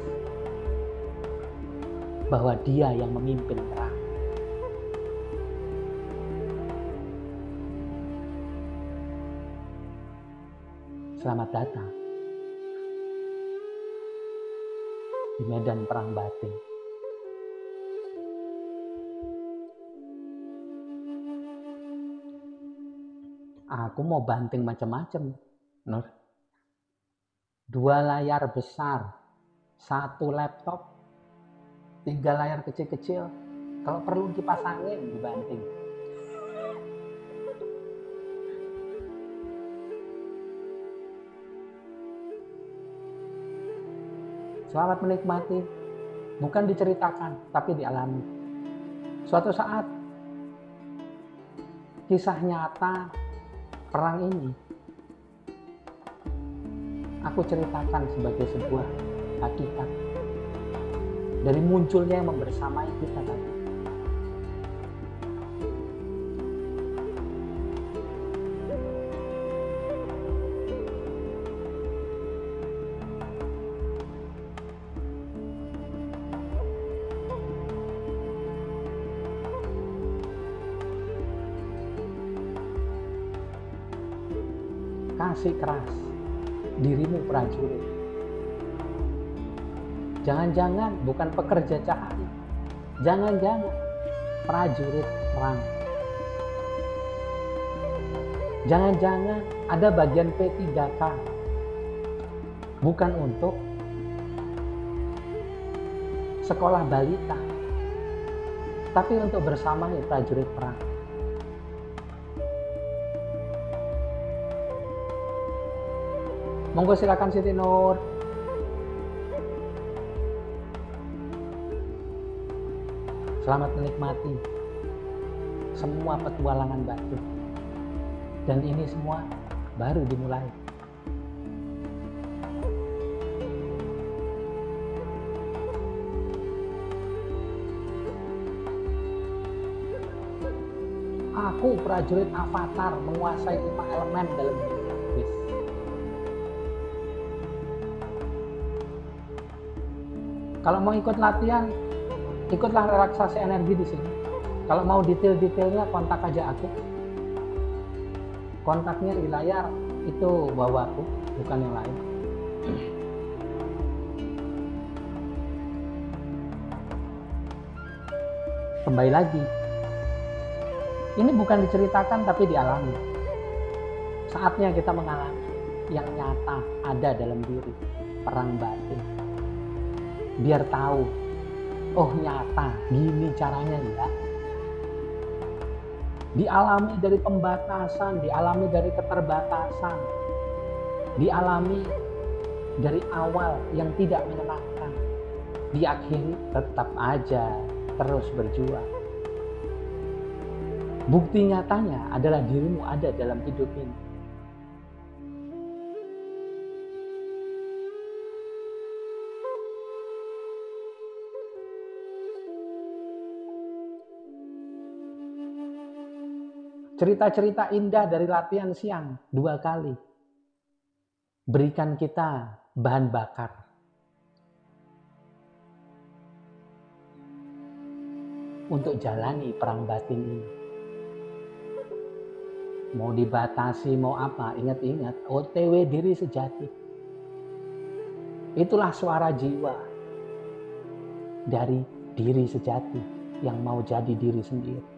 Bahwa dia yang memimpin perang. Selamat datang di medan perang batin. Aku mau banting macam-macam, Nur. 2 layar besar, 1 laptop, 3 layar kecil-kecil. Kalau perlu kipas angin dibanting. Selamat menikmati, bukan diceritakan, tapi dialami. Suatu saat, kisah nyata perang ini, aku ceritakan sebagai sebuah hakikat dari munculnya yang membersamai kita tadi. Kasih keras dirimu prajurit. Jangan-jangan bukan pekerja cahaya, jangan-jangan prajurit perang. Jangan-jangan ada bagian P3K, bukan untuk sekolah balita, tapi untuk bersamai prajurit perang. Monggo silakan Siti Nur. Selamat menikmati semua petualangan batin. Dan ini semua baru dimulai. Aku prajurit avatar menguasai 5 elemen dalam hidup. Kalau mau ikut latihan, ikutlah relaksasi energi di sini. Kalau mau detail-detailnya, kontak aja aku. Kontaknya di layar, itu bawaku, bukan yang lain. Kembali lagi, ini bukan diceritakan tapi dialami. Saatnya kita mengalami yang nyata ada dalam diri, perang batin. Biar tahu, oh nyata, gini caranya ya. Dialami dari pembatasan, dialami dari keterbatasan, dialami dari awal yang tidak menyenangkan, diakhiri tetap aja terus berjuang. Bukti nyatanya adalah dirimu ada dalam hidup ini. Cerita-cerita indah dari latihan siang 2 kali berikan kita bahan bakar untuk jalani perang batin ini. Mau dibatasi, mau apa, ingat-ingat OTW diri sejati. Itulah suara jiwa dari diri sejati yang mau jadi diri sendiri.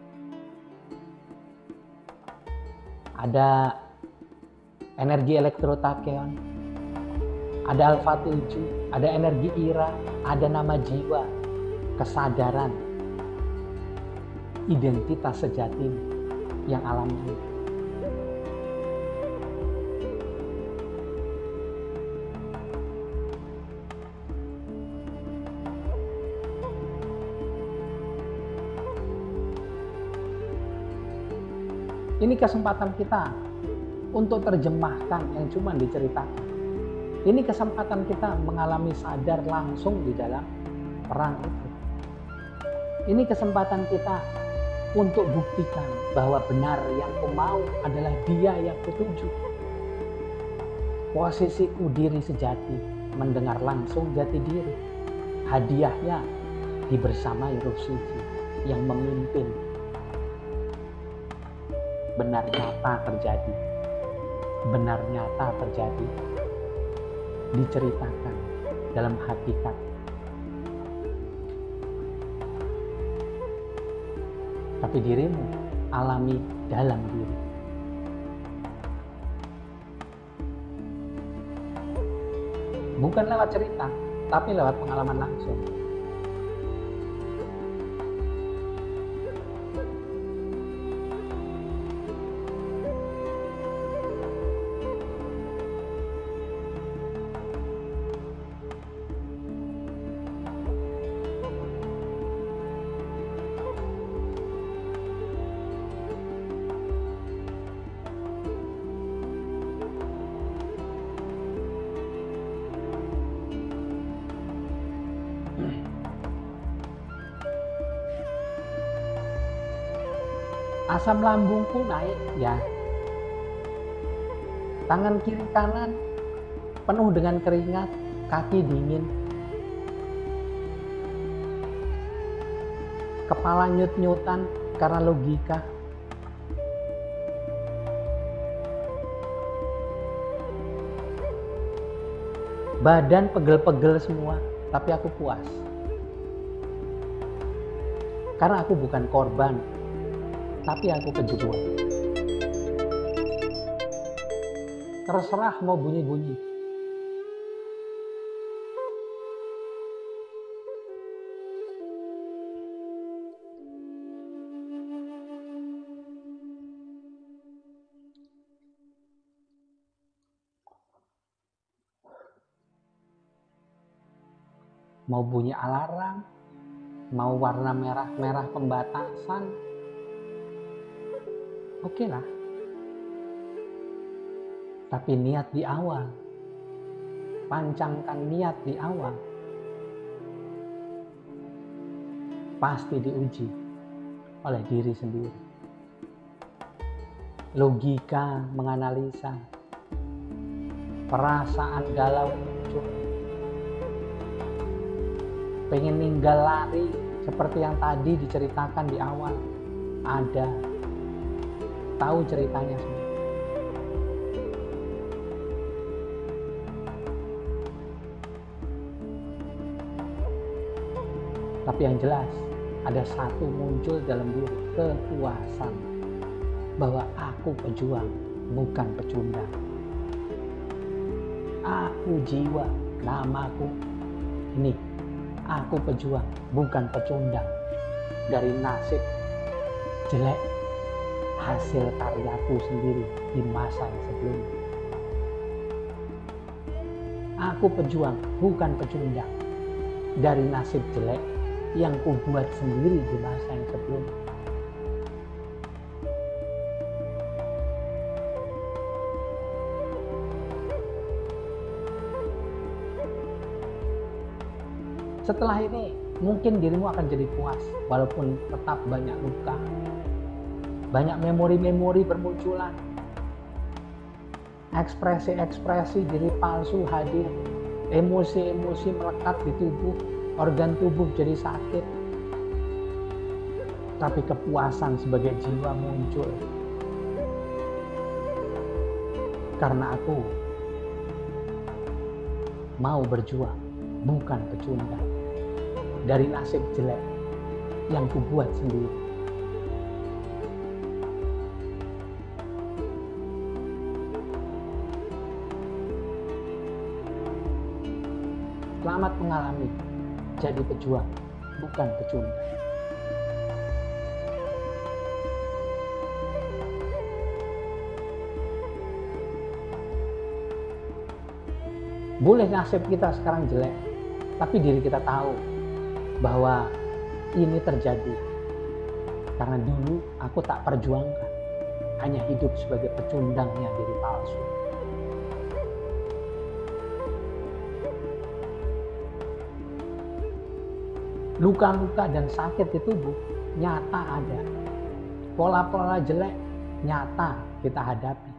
Ada energi elektrotakeon, ada alfa 7, ada energi ira, ada nama jiwa, kesadaran, identitas sejati yang alami. Ini kesempatan kita untuk terjemahkan yang cuma diceritakan. Ini kesempatan kita mengalami sadar langsung di dalam perang itu. Ini kesempatan kita untuk buktikan bahwa benar yang ku mau adalah dia yang kutuju. Posisiku diri sejati, mendengar langsung jati diri. Hadiahnya dibersamai Ruh Suci yang memimpin. Benar nyata terjadi. benar nyata terjadi, diceritakan dalam hakikat. Tapi dirimu alami dalam diri. Bukan lewat cerita, tapi lewat pengalaman langsung. Asam lambungku naik ya. Tangan kiri kanan penuh dengan keringat, kaki dingin. Kepala nyut-nyutan karena logika. Badan pegel-pegel semua, tapi aku puas. Karena aku bukan korban, tapi aku pejuang. Terserah mau bunyi-bunyi. Mau bunyi alarm, mau warna merah-merah pembatasan, oke lah. Tapi niat di awal, pancangkan niat di awal, pasti diuji oleh diri sendiri. Logika menganalisa, perasaan galau muncul, pengen ninggal lari seperti yang tadi diceritakan di awal. Ada, tahu ceritanya semua. Tapi yang jelas, ada satu muncul dalam diri, kepuasan bahwa aku pejuang, bukan pecundang. Aku jiwa, namaku ini. Aku pejuang, bukan pecundang. Dari nasib jelek, hasil karyaku sendiri di masa yang sebelumnya. Aku pejuang, bukan pecundang. Dari nasib jelek yang kubuat sendiri di masa yang sebelumnya. Setelah ini mungkin dirimu akan jadi puas, walaupun tetap banyak luka, banyak memori-memori bermunculan, ekspresi-ekspresi diri palsu hadir, emosi-emosi melekat di tubuh, organ tubuh jadi sakit. Tapi kepuasan sebagai jiwa muncul. Karena aku mau berjuang, bukan pecundang. Dari nasib jelek yang kubuat sendiri. Selamat mengalami jadi pejuang, bukan pecundang. Boleh nasib kita sekarang jelek, tapi diri kita tahu bahwa ini terjadi karena dulu aku tak perjuangkan, hanya hidup sebagai pecundangnya diri palsu. Luka-luka dan sakit di tubuh nyata ada. Pola-pola jelek nyata kita hadapi.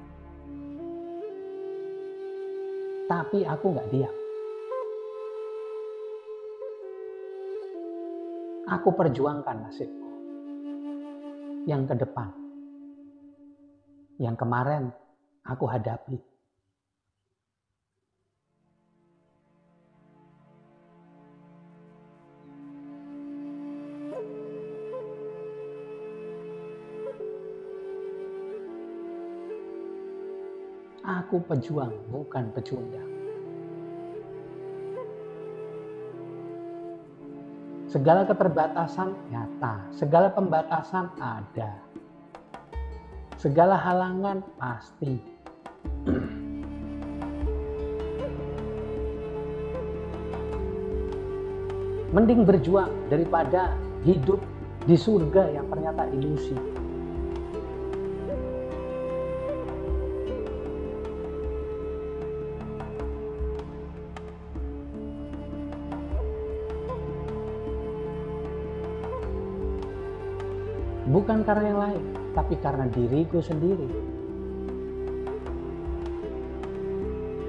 Tapi aku nggak diam. Aku perjuangkan nasibku. Yang ke depan. Yang kemarin aku hadapi. Aku pejuang, bukan pecundang. Segala keterbatasan nyata, segala pembatasan ada. Segala halangan pasti. Mending berjuang daripada hidup di surga yang ternyata ilusi. Bukan karena yang lain, tapi karena diriku sendiri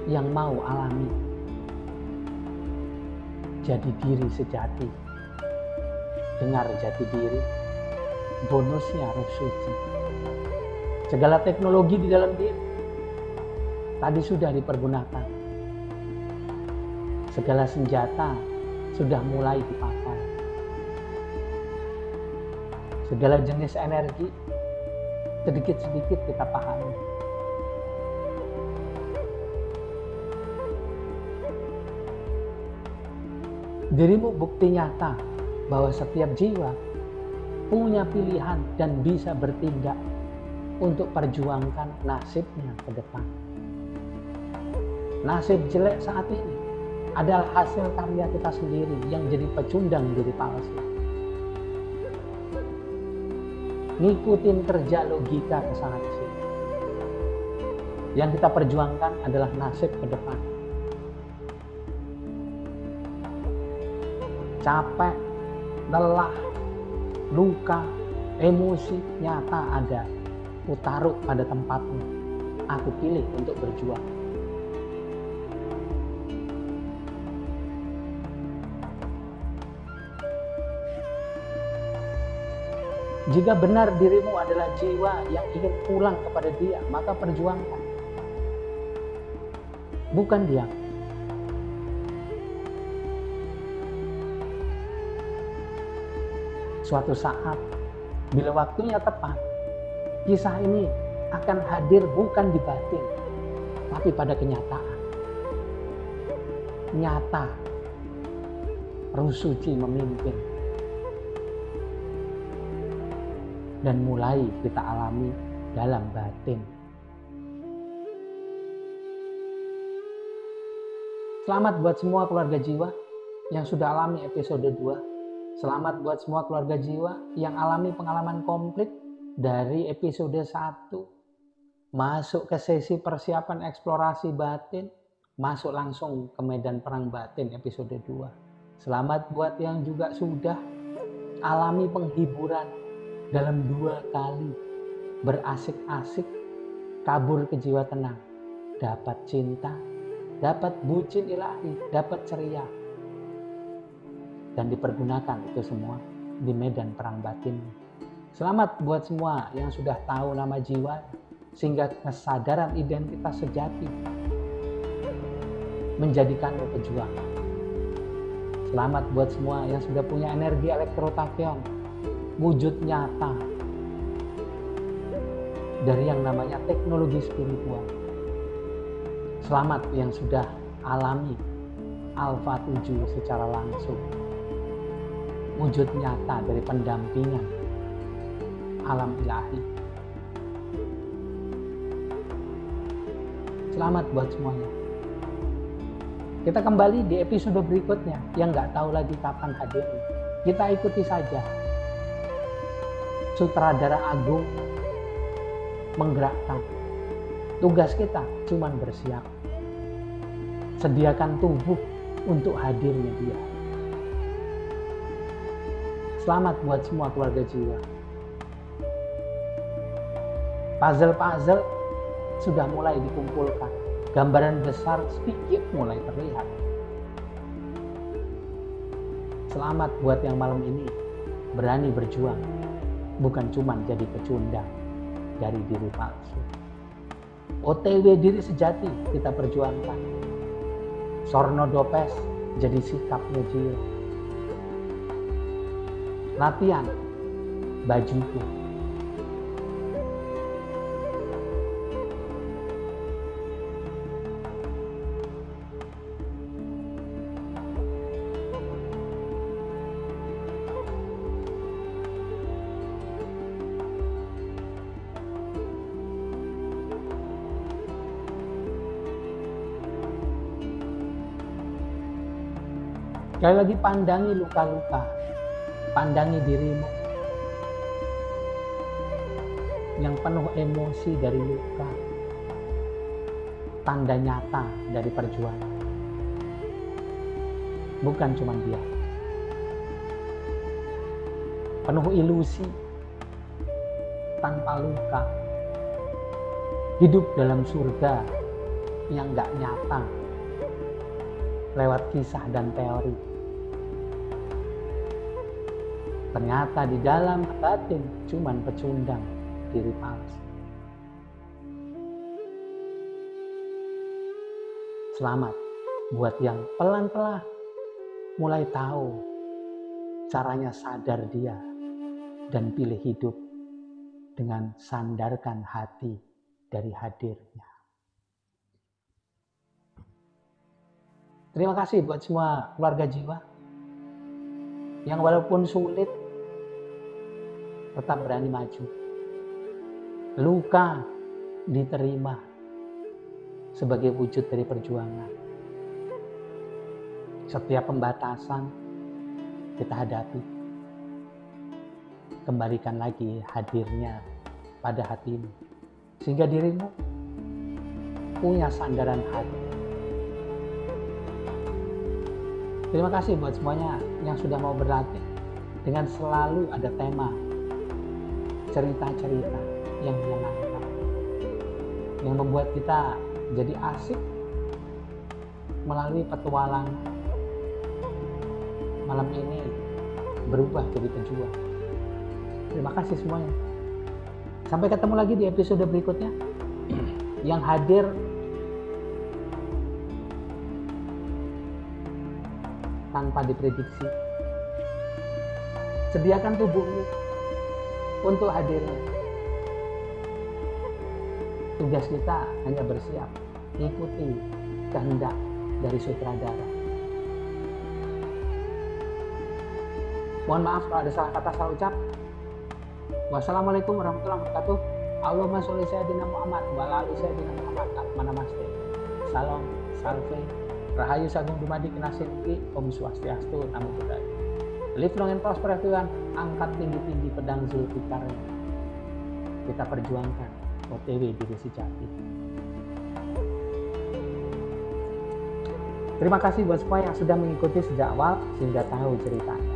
yang mau alami jadi diri sejati. Dengar jati diri, bonusnya roh suci. Segala teknologi di dalam diri tadi sudah dipergunakan. Segala senjata sudah mulai dipakai. Segala jenis energi sedikit-sedikit kita pahami. Dirimu bukti nyata bahwa setiap jiwa punya pilihan dan bisa bertindak untuk perjuangkan nasibnya ke depan. Nasib jelek saat ini adalah hasil karya kita sendiri yang jadi pecundang diri palsu. Ngikutin kerja logika ke sana sini. Yang kita perjuangkan adalah nasib ke depan. Capek, lelah, luka, emosi nyata ada. Aku taruh pada tempatnya. Aku pilih untuk berjuang. Jika benar dirimu adalah jiwa yang ingin pulang kepada Dia, maka perjuangkan. Bukan diam. Suatu saat, bila waktunya tepat, kisah ini akan hadir bukan di batin, tapi pada kenyataan. Nyata, Roh Suci memimpin. Dan mulai kita alami dalam batin. Selamat buat semua keluarga jiwa yang sudah alami episode 2. Selamat buat semua keluarga jiwa yang alami pengalaman komplit dari episode 1. Masuk ke sesi persiapan eksplorasi batin, masuk langsung ke medan perang batin episode 2. Selamat buat yang juga sudah alami penghiburan dalam 2 kali berasik-asik kabur ke jiwa tenang, dapat cinta, dapat bucin ilahi, dapat ceria, dan dipergunakan itu semua di medan perang batin. Selamat buat semua yang sudah tahu nama jiwa sehingga kesadaran identitas sejati menjadikanmu pejuang. Selamat buat semua yang sudah punya energi elektrotachyon, wujud nyata dari yang namanya teknologi spiritual. Selamat yang sudah alami Alpha 7 secara langsung, wujud nyata dari pendampingan alam ilahi. Selamat buat semuanya. Kita kembali di episode berikutnya yang nggak tahu lagi kapan hadirnya. Kita ikuti saja. Sutradara agung menggerakkan. Tugas kita cuman bersiap. Sediakan tubuh untuk hadirnya Dia. Selamat buat semua keluarga jiwa. Puzzle-puzzle sudah mulai dikumpulkan. Gambaran besar sedikit mulai terlihat. Selamat buat yang malam ini berani berjuang. Bukan cuma jadi pecundang dari diri palsu. OTW diri sejati kita perjuangkan. Sorno dopes jadi sikapnya Jio. Latihan bajuku. Sekali lagi, pandangi luka-luka, pandangi dirimu yang penuh emosi dari luka, tanda nyata dari perjuangan. Bukan cuma dia, penuh ilusi, tanpa luka, hidup dalam surga yang gak nyata lewat kisah dan teori. Ternyata di dalam batin cuman pecundang diri palsu. Selamat buat yang pelan-pelan mulai tahu caranya sadar dia dan pilih hidup dengan sandarkan hati dari hadirnya. Terima kasih buat semua keluarga jiwa yang walaupun sulit tetap berani maju. Luka diterima sebagai wujud dari perjuangan. Setiap pembatasan kita hadapi. Kembalikan lagi hadirnya pada hatimu, sehingga dirimu punya sandaran hati. Terima kasih buat semuanya yang sudah mau berlatih dengan selalu ada tema cerita-cerita yang menyenangkan, yang membuat kita jadi asik melalui petualangan. Malam ini berubah jadi pejuang. Terima kasih semuanya. Sampai ketemu lagi di episode berikutnya. Yang hadir tanpa diprediksi. Sediakan tubuhmu untuk hadirnya. Tugas kita hanya bersiap, ikuti kehendak dari sutradara. Mohon maaf kalau ada salah kata, salah ucap. Wassalamualaikum warahmatullahi wabarakatuh. Allahumma sholli sayyidina Muhammad wa ala ali sayyidina Muhammad. Namaste. Salam, salve, rahayu sagung dumadi kinasirki, Om Swastiastu, Namo Buddhaya. Live long and prosper everyone. Angkat tinggi-tinggi pedang Zulfikarnya. Kita perjuangkan OTW diri sejati. Terima kasih buat semua yang sudah mengikuti sejak awal sehingga tahu ceritanya.